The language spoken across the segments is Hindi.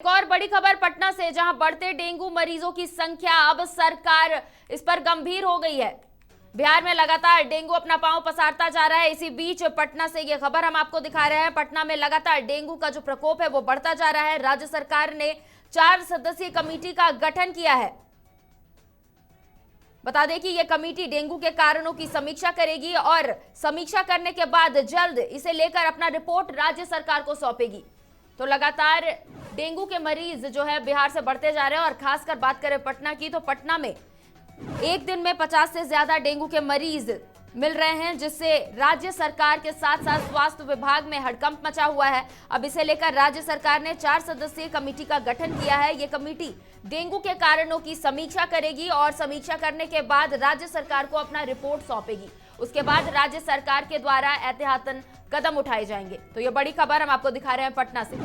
एक और बड़ी खबर पटना से, जहां बढ़ते डेंगू मरीजों की संख्या अब सरकार इस पर गंभीर हो गई है। बिहार में लगातार डेंगू अपना पांव पसारता जा रहा है। इसी बीच पटना से ये खबर हम आपको दिखा रहे हैं। पटना में लगातार डेंगू का जो प्रकोप है वो बढ़ता जा रहा है। राज्य सरकार ने 4 सदस्यीय कमेटी का गठन किया है। बता दें कि यह कमेटी डेंगू के कारणों की समीक्षा करेगी और समीक्षा करने के बाद जल्द इसे लेकर अपना रिपोर्ट राज्य सरकार को सौंपेगी। तो लगातार डेंगू के मरीज जो है बिहार से बढ़ते जा रहे हैं और खासकर बात करें पटना की, तो पटना में एक दिन में 50 से ज्यादा डेंगू के मरीज मिल रहे हैं, जिससे राज्य सरकार के साथ साथ स्वास्थ्य विभाग में हड़कंप मचा हुआ है। अब इसे लेकर राज्य सरकार ने 4 सदस्यीय कमेटी का गठन किया है। ये कमेटी डेंगू के कारणों की समीक्षा करेगी और समीक्षा करने के बाद राज्य सरकार को अपना रिपोर्ट सौंपेगी। उसके बाद राज्य सरकार के द्वारा एहतियातन कदम उठाए जाएंगे। तो ये बड़ी खबर हम आपको दिखा रहे हैं पटना से।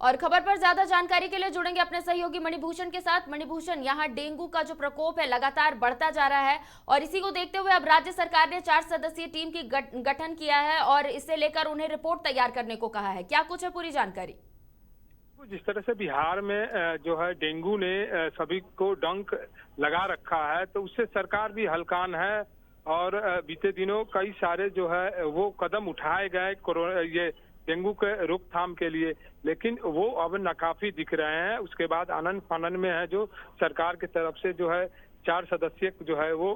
और खबर पर ज्यादा जानकारी के लिए जुड़ेंगे अपने सहयोगी मणिभूषण के साथ। मणिभूषण, यहाँ डेंगू का जो प्रकोप है लगातार बढ़ता जा रहा है और इसी को देखते हुए अब राज्य सरकार ने 4 सदस्यीय टीम की गठन किया है और इसे लेकर उन्हें रिपोर्ट तैयार करने को कहा है। क्या कुछ है पूरी जानकारी? जिस तरह से बिहार में जो है डेंगू ने सभी को डंक लगा रखा है, तो उससे सरकार भी हलकान है और बीते दिनों कई सारे जो है वो कदम उठाए गए कोरोना ये डेंगू के रोकथाम के लिए, लेकिन वो अब नाकाफी दिख रहे हैं। उसके बाद आनन फानन में है जो सरकार की तरफ से जो है 4 सदस्यीय जो है वो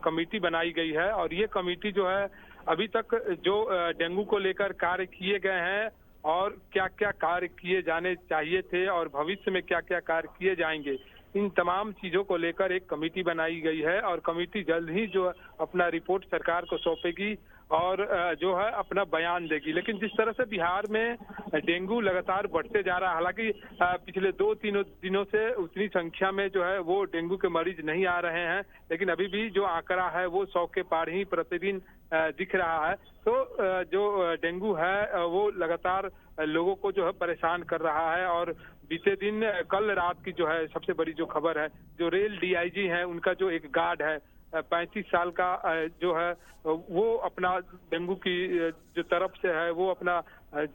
कमेटी बनाई गई है और ये कमेटी जो है अभी तक जो डेंगू को लेकर कार्य किए गए हैं और क्या क्या कार्य किए जाने चाहिए थे और भविष्य में क्या क्या कार्य किए जाएंगे, इन तमाम चीजों को लेकर एक कमेटी बनाई गई है और कमेटी जल्द ही जो अपना रिपोर्ट सरकार को सौंपेगी और जो है अपना बयान देगी। लेकिन जिस तरह से बिहार में डेंगू लगातार बढ़ते जा रहा है, हालांकि पिछले 2-3 दिनों से उतनी संख्या में जो है वो डेंगू के मरीज नहीं आ रहे हैं, लेकिन अभी भी जो आंकड़ा है वो 100 के पार ही प्रतिदिन दिख रहा है। तो जो डेंगू है वो लगातार लोगों को जो है परेशान कर रहा है और बीते दिन कल रात की जो है सबसे बड़ी जो खबर है, जो रेल डीआईजी है उनका जो एक गार्ड है 35 साल का जो है वो अपना डेंगू की जो तरफ से है वो अपना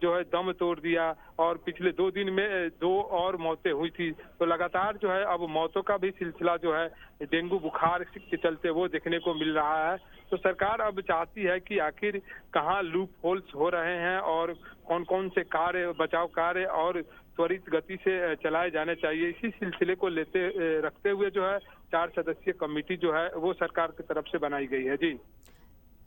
जो है दम तोड़ दिया और पिछले 2 दिन में 2 और मौतें हुई थी। तो लगातार जो है अब मौतों का भी सिलसिला जो है डेंगू बुखार के चलते वो देखने को मिल रहा है। तो सरकार अब चाहती है कि आखिर कहाँ लूप होल्स हो रहे हैं और कौन कौन से कार्य बचाव कार्य और त्वरित गति से चलाए जाने चाहिए। इसी सिलसिले को रखते हुए जो है 4 सदस्यीय कमेटी जो है वो सरकार की तरफ से बनाई गई है। जी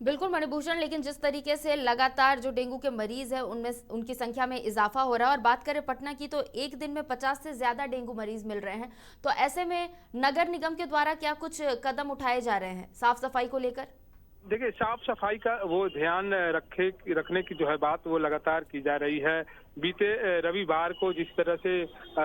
बिल्कुल मणिभूषण, लेकिन जिस तरीके से लगातार जो डेंगू के मरीज है उनमें उनकी संख्या में इजाफा हो रहा है और बात करें पटना की, तो एक दिन में 50 से ज्यादा डेंगू मरीज मिल रहे हैं। तो ऐसे में नगर निगम के द्वारा क्या कुछ कदम उठाए जा रहे हैं साफ सफाई को लेकर? देखिए, साफ सफाई का वो ध्यान रखने की जो है बात वो लगातार की जा रही है। बीते रविवार को जिस तरह से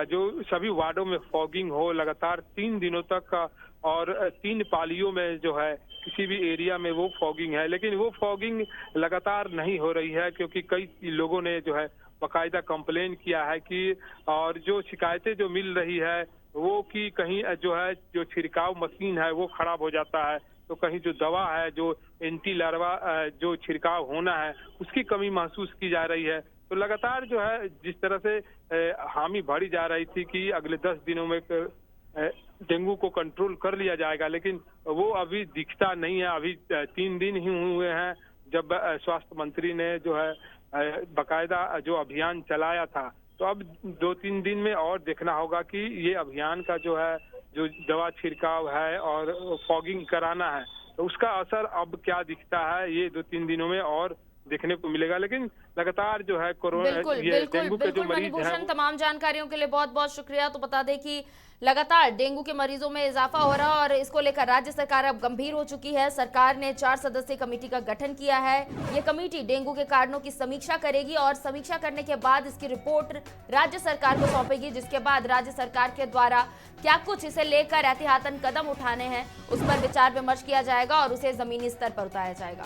जो सभी वार्डों में फॉगिंग हो लगातार 3 दिनों तक और 3 पालियों में जो है किसी भी एरिया में वो फॉगिंग है, लेकिन वो फॉगिंग लगातार नहीं हो रही है क्योंकि कई लोगों ने जो है बाकायदा कंप्लेन किया है कि और जो शिकायतें जो मिल रही है वो कि कहीं जो है जो छिड़काव मशीन है वो खराब हो जाता है, तो कहीं जो दवा है जो एंटी लार्वा जो छिड़काव होना है उसकी कमी महसूस की जा रही है। तो लगातार जो है जिस तरह से हामी भरी जा रही थी कि अगले 10 दिनों में डेंगू को कंट्रोल कर लिया जाएगा, लेकिन वो अभी दिखता नहीं है। अभी 3 दिन ही हुए हैं जब स्वास्थ्य मंत्री ने जो है बाकायदा जो अभियान चलाया था। तो अब 2-3 दिन में और देखना होगा कि ये अभियान का जो है जो दवा छिड़काव है और फॉगिंग कराना है तो उसका असर अब क्या दिखता है ये 2-3 दिनों में और देखने को मिलेगा। लेकिन लगातार जो है कोरोना डेंगू के जो मरीज हैं। तमाम जानकारियों के लिए बहुत बहुत शुक्रिया। तो बता दें कि लगातार डेंगू के मरीजों में इजाफा हो रहा है और इसको लेकर राज्य सरकार अब गंभीर हो चुकी है। सरकार ने 4 सदस्यीय कमेटी का गठन किया है। ये कमेटी डेंगू के कारणों की समीक्षा करेगी और समीक्षा करने के बाद इसकी रिपोर्ट राज्य सरकार को सौंपेगी, जिसके बाद राज्य सरकार के द्वारा क्या कुछ इसे लेकर एहतियातन कदम उठाने हैं उस पर विचार विमर्श किया जाएगा और उसे जमीनी स्तर पर उतारा जाएगा।